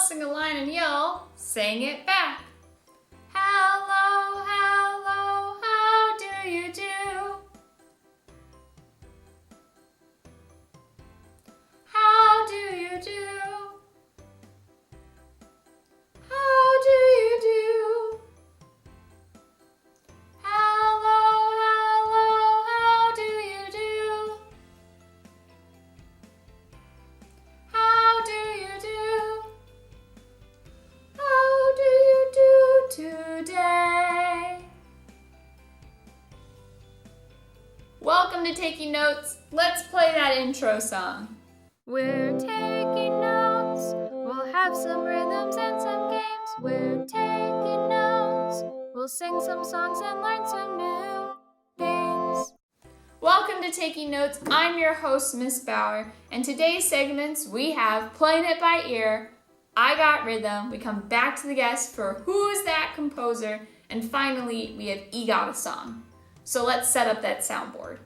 sing a line and you'll sing it back. Hello, hello, how do you do? How do you do? How do you do? Hello, hello, how do you do? How do you do? How do you do today? Welcome to Taking Notes. Let's play that intro song. We're taking notes. We'll have some rhythms and some games. We're taking notes. We'll sing some songs and learn some new things. Welcome to Taking Notes. I'm your host, Miss Bauer, and today's segments we have Playing It by Ear, I Got Rhythm, we come back to the guest for Who's That Composer, and finally we have E Got a Song. So let's set up that soundboard.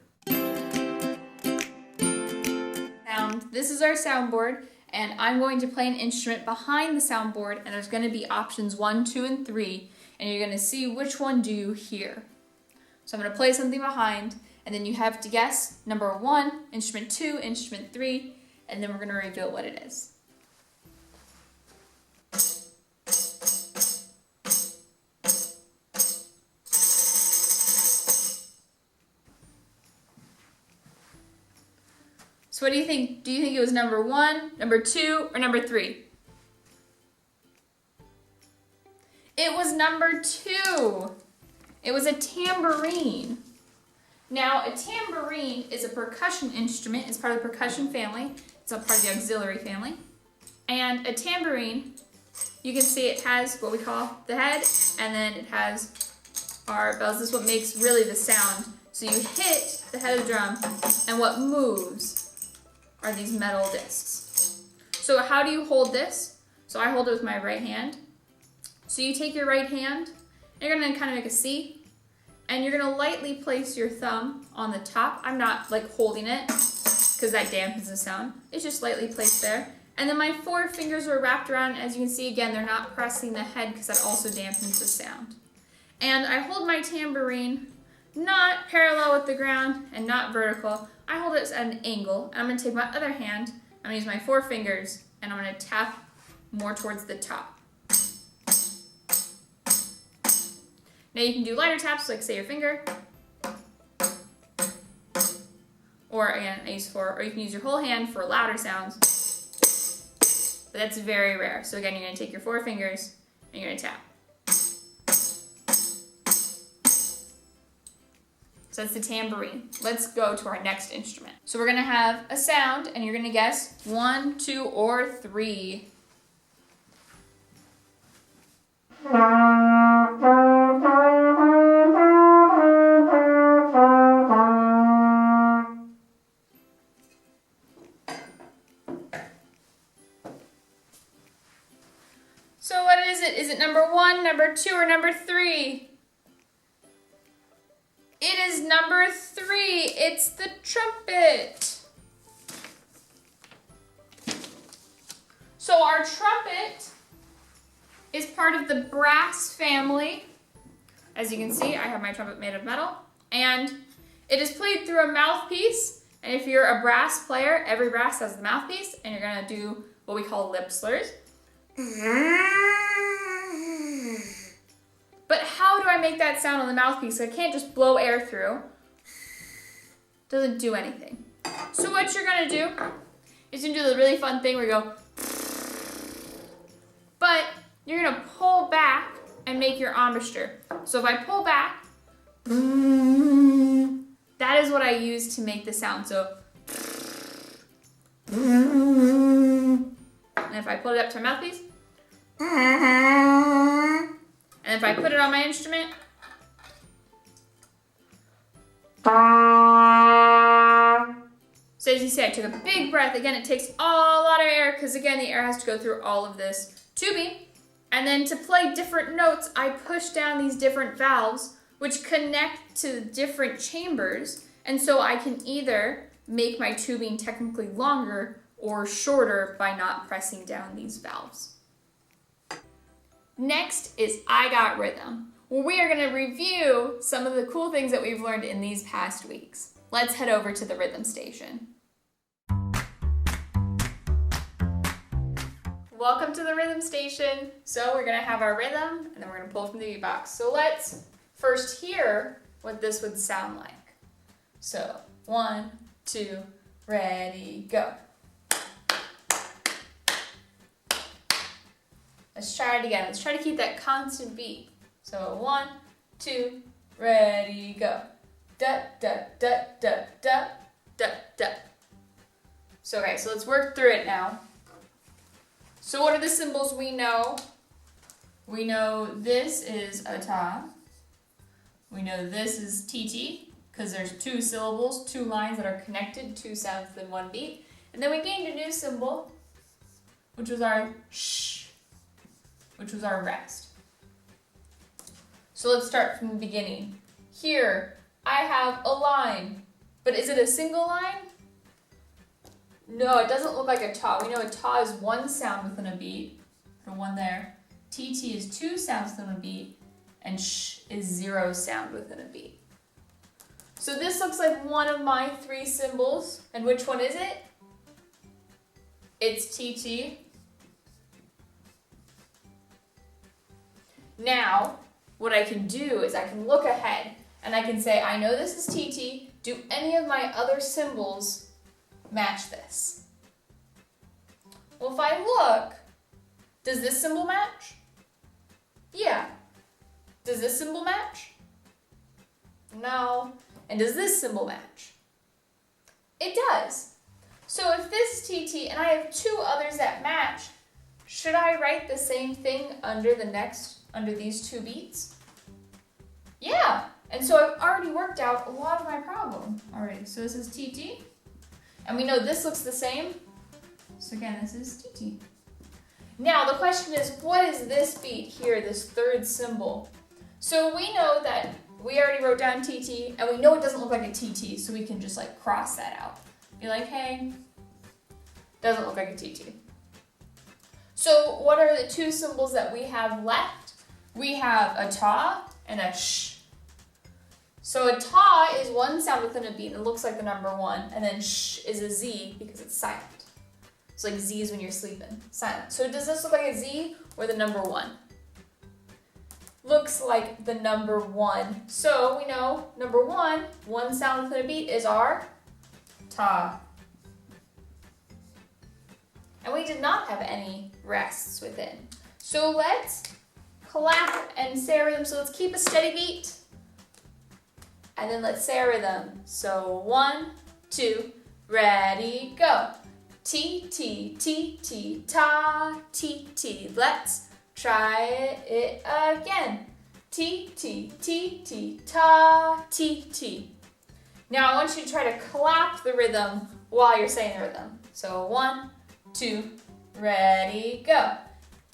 This is our soundboard, and I'm going to play an instrument behind the soundboard, and there's going to be options 1, 2, and 3, and you're going to see which one do you hear. So I'm going to play something behind, and then you have to guess number 1, instrument 2, instrument 3, and then we're going to reveal what it is. So what do you think? Do you think it was number 1, number 2, or number 3? It was number 2. It was a tambourine. Now, a tambourine is a percussion instrument. It's part of the percussion family. It's a part of the auxiliary family. And a tambourine, you can see it has what we call the head, and then it has our bells. This is what makes really the sound. So you hit the head of the drum, and what moves are these metal discs. So how do you hold this? So I hold it with my right hand. So you take your right hand, and you're gonna kind of make a C, and you're gonna lightly place your thumb on the top. I'm not like holding it, because that dampens the sound. It's just lightly placed there. And then my 4 fingers are wrapped around, as you can see again, they're not pressing the head because that also dampens the sound. And I hold my tambourine not parallel with the ground and not vertical. I hold it at an angle, and I'm gonna take my other hand, I'm gonna use my 4 fingers, and I'm gonna tap more towards the top. Now you can do lighter taps, like say your finger, or again, I use 4, or you can use your whole hand for louder sounds, but that's very rare. So again, you're gonna take your 4 fingers, and you're gonna tap. So that's the tambourine. Let's go to our next instrument. So we're gonna have a sound, and you're gonna guess 1, 2, or 3. So what is it? Is it number 1, number 2, or number 3? It is number 3. It's the trumpet. So our trumpet is part of the brass family. As you can see, I have my trumpet made of metal, and it is played through a mouthpiece. And if you're a brass player, every brass has the mouthpiece, and you're gonna do what we call lip slurs. But how do I make that sound on the mouthpiece? I can't just blow air through. Doesn't do anything. So what you're gonna do is you're gonna do the really fun thing where you go, but you're gonna pull back and make your embouchure. So if I pull back, that is what I use to make the sound. So, and if I put it up to my mouthpiece, and if I put it on my instrument, so as you see, I took a big breath. Again, it takes a lot of air because again, the air has to go through all of this tubing. And then to play different notes, I push down these different valves which connect to different chambers. And so I can either make my tubing technically longer or shorter by not pressing down these valves. Next is I Got Rhythm, where we are going to review some of the cool things that we've learned in these past weeks. Let's head over to the rhythm station. Welcome to the rhythm station. So we're going to have our rhythm, and then we're going to pull from the beatbox. So let's first hear what this would sound like. So 1, 2, ready, go. Let's try it again. Let's try to keep that constant beat. So 1, 2, ready, go. Da, da, da, da, da, da, da. So, okay, so let's work through it now. So what are the symbols we know? We know this is a ta. We know this is TT, because there's 2 syllables, 2 lines that are connected, 2 sounds in 1 beat. And then we gained a new symbol, which was our sh, which was our rest. So let's start from the beginning. Here, I have a line, but is it a single line? No, it doesn't look like a ta. We know a ta is 1 sound within a beat, or 1 there. TT is 2 sounds within a beat, and sh is 0 sound within a beat. So this looks like one of my 3 symbols, and which one is it? It's TT. Now, what I can do is I can look ahead, and I can say, I know this is TT. Do any of my other symbols match this? Well, if I look, does this symbol match? Yeah. Does this symbol match? No. And does this symbol match? It does. So if this is TT and I have 2 others that match, should I write the same thing under these 2 beats? Yeah. And so I've already worked out a lot of my problem already. So this is TT. And we know this looks the same. So again, this is TT. Now the question is, what is this beat here, this 3rd symbol? So we know that we already wrote down TT, and we know it doesn't look like a TT, so we can just like cross that out. Be like, hey, doesn't look like a TT. So what are the 2 symbols that we have left? We have a ta and a sh. So a ta is 1 sound within a beat, and it looks like the number 1, and then sh is a z because it's silent. It's like z is when you're sleeping, silent. So does this look like a z or the number 1? Looks like the number 1. So we know number 1 sound within a beat is our ta. And we did not have any rests within. So let's clap and say our rhythm. So let's keep a steady beat. And then let's say our rhythm. So 1, 2, ready, go. T, T, T, T, ta, T, T. Let's try it again. T, T, T, T, ta, T, T. Now I want you to try to clap the rhythm while you're saying the rhythm. So 1, 2, ready, go.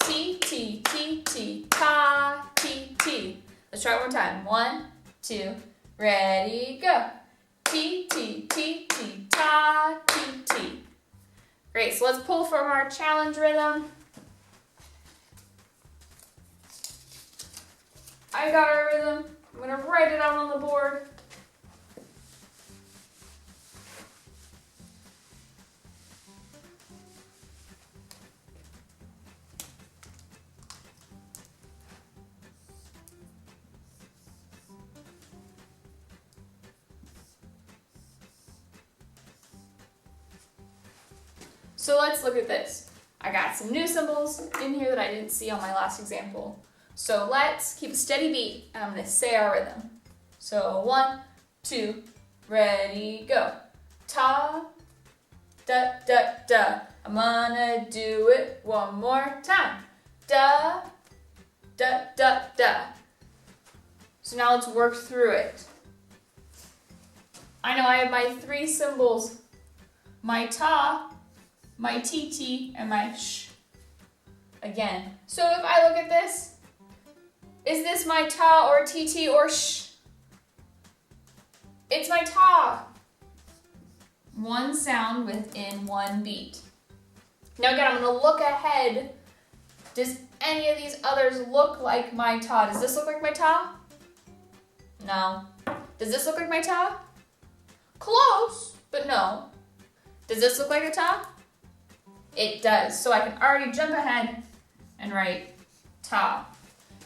T, T, T, T, ta, T, T. Let's try it one more time. 1, 2, ready, go. T, T, T, T, ta, T, T. Great, so let's pull from our challenge rhythm. I got our rhythm. I'm gonna write it out on the board. So let's look at this. I got some new symbols in here that I didn't see on my last example. So let's keep a steady beat, and I'm gonna say our rhythm. So 1, 2, ready, go. Ta, da, da, da. I'm gonna do it one more time. Da, da, da, da. So now let's work through it. I know I have my 3 symbols. My ta, my TT, and my sh. Again. So if I look at this, is this my ta or TT or sh? It's my ta. 1 sound within 1 beat. Now again, I'm gonna look ahead Does any of these others look like my ta? Does this look like my ta? No. Does this look like my ta? Close, but no. Does this look like a ta? It does. So I can already jump ahead and write ta.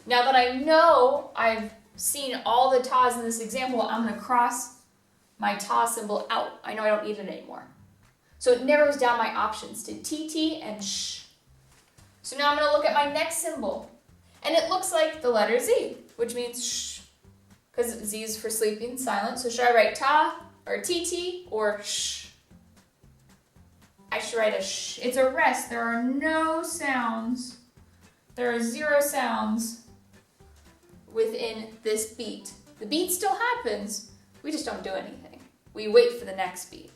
Now that I know I've seen all the tas in this example, I'm going to cross my ta symbol out. I know I don't need it anymore. So it narrows down my options to TT and sh. So now I'm going to look at my next symbol. And it looks like the letter Z, which means sh. Because Z is for sleeping, silent. So should I write ta or TT or sh? I should write a sh. It's a rest. There are no sounds. There are 0 sounds within this beat. The beat still happens. We just don't do anything. We wait for the next beat.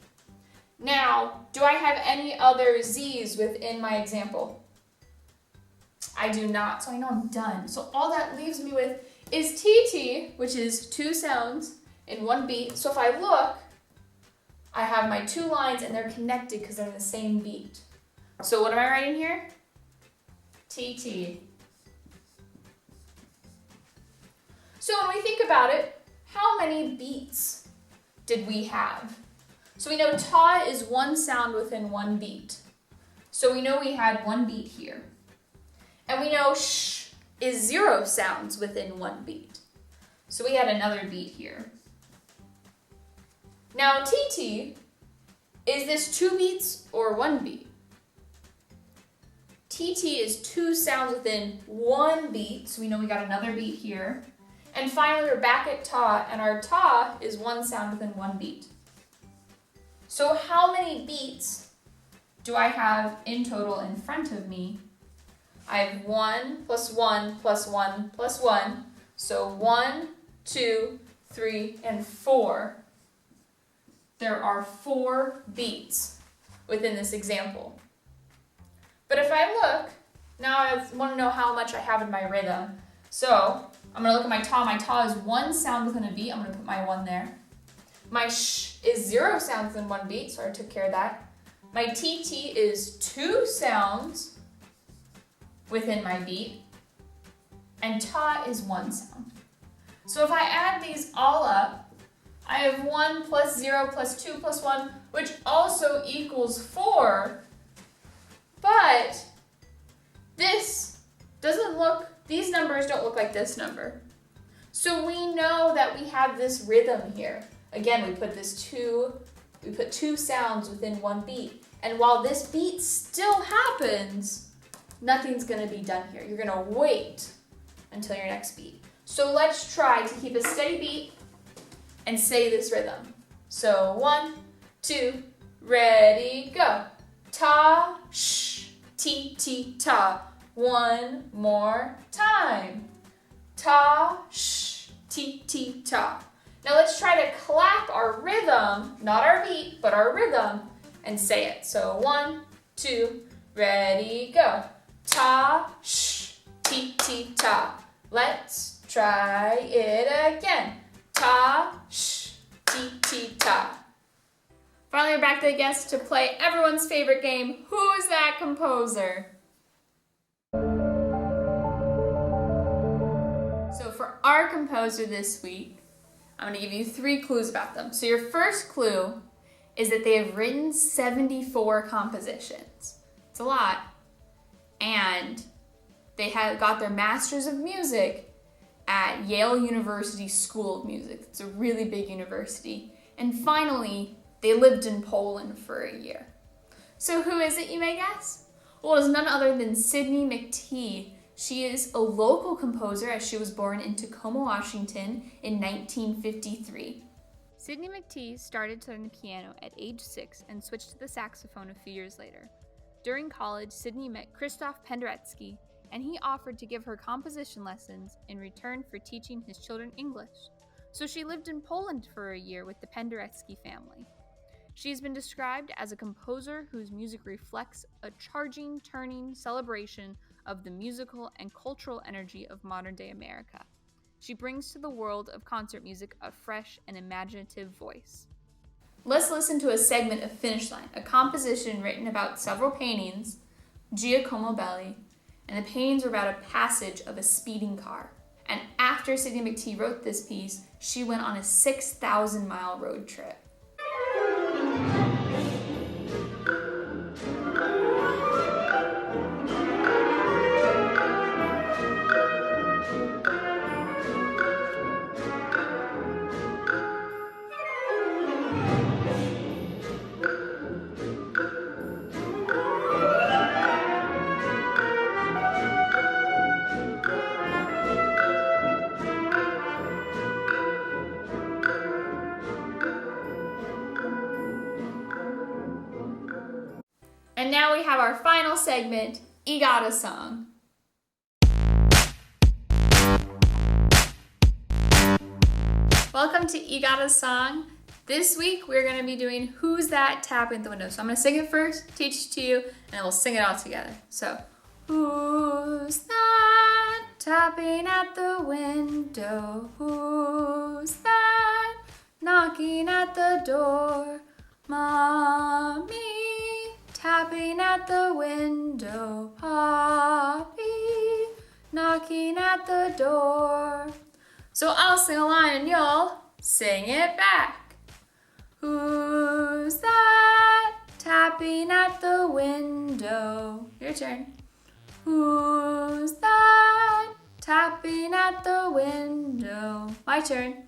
Now, do I have any other Z's within my example? I do not, so I know I'm done. So all that leaves me with is TT, which is 2 sounds in 1 beat. So if I look, I have my 2 lines and they're connected because they're in the same beat. So what am I writing here? TT. So when we think about it, how many beats did we have? So we know ta is 1 sound within 1 beat. So we know we had 1 beat here. And we know sh is 0 sounds within 1 beat. So we had another beat here. Now TT, is this 2 beats or 1 beat? TT is 2 sounds within 1 beat, so we know we got another beat here. And finally we're back at ta, and our ta is 1 sound within 1 beat. So how many beats do I have in total in front of me? I have 1 plus 1 plus 1 plus 1. So 1, 2, 3, and 4. There are 4 beats within this example. But if I look, now I want to know how much I have in my rhythm. So I'm going to look at my ta. My ta is 1 sound within a beat. I'm going to put my 1 there. My sh is 0 sounds within 1 beat, so I took care of that. My TT is 2 sounds within my beat. And ta is 1 sound. So if I add these all up, I have 1 plus 0 plus 2 plus 1, which also equals 4. But these numbers don't look like this number. So we know that we have this rhythm here. Again, we put 2 sounds within 1 beat. And while this beat still happens, nothing's gonna be done here. You're gonna wait until your next beat. So let's try to keep a steady beat and say this rhythm. So 1, 2, ready, go. Ta, sh, ti, ti, ta. 1 more time. Ta, sh, ti, ti, ta. Now let's try to clap our rhythm, not our beat, but our rhythm, and say it. So 1, 2, ready, go. Ta, sh, ti, ti, ta. Let's try it again. Ta, sh, ti, ti, ta. Finally, we're back to the guests to play everyone's favorite game, Who's That Composer? So for our composer this week, I'm going to give you 3 clues about them. So your first clue is that they have written 74 compositions. It's a lot. And they have got their Masters of Music at Yale University School of Music. It's a really big university. And finally, they lived in Poland for a year. So who is it, you may guess? Well, it's none other than Sidney McTee. She is a local composer as she was born in Tacoma, Washington in 1953. Sidney McTee started to learn the piano at age 6 and switched to the saxophone a few years later. During college, Sidney met Krzysztof Penderecki, and he offered to give her composition lessons in return for teaching his children English. So she lived in Poland for a year with the Penderecki family. She has been described as a composer whose music reflects a charging, turning celebration of the musical and cultural energy of modern-day America. She brings to the world of concert music a fresh and imaginative voice. Let's listen to a segment of Finish Line, a composition written about several paintings, Giacomo Belli, And the paintings were about a passage of a speeding car. And after Sidney McTee wrote this piece, she went on a 6,000-mile road trip. And now we have our final segment, EGOTA Song. Welcome to EGOTA Song. This week we're going to be doing Who's That Tapping at the Window. So I'm going to sing it first, teach it to you, and then we'll sing it all together. So, who's that tapping at the window? Who's that knocking at the door? Mommy tapping at the window, Poppy knocking at the door. So I'll sing a line and you'll sing it back. Who's that tapping at the window? Your turn. Who's that tapping at the window? My turn.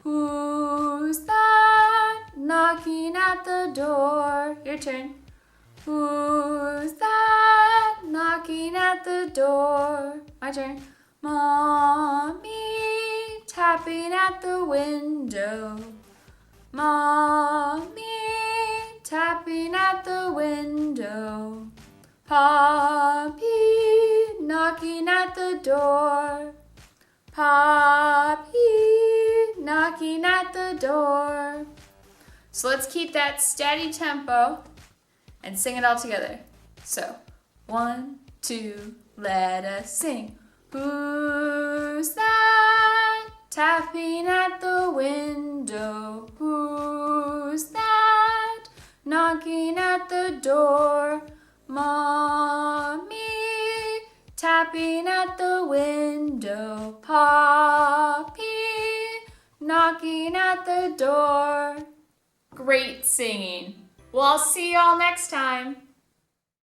Who's that knocking at the door? Your turn. Who's that knocking at the door? My turn. Mommy tapping at the window. Mommy tapping at the window. Poppy knocking at the door. Poppy knocking at the door. So let's keep that steady tempo and sing it all together. So, 1, 2, let us sing. Who's that tapping at the window? Who's that knocking at the door? Mommy tapping at the window. Poppy knocking at the door. Great singing. Well, I'll see you all next time.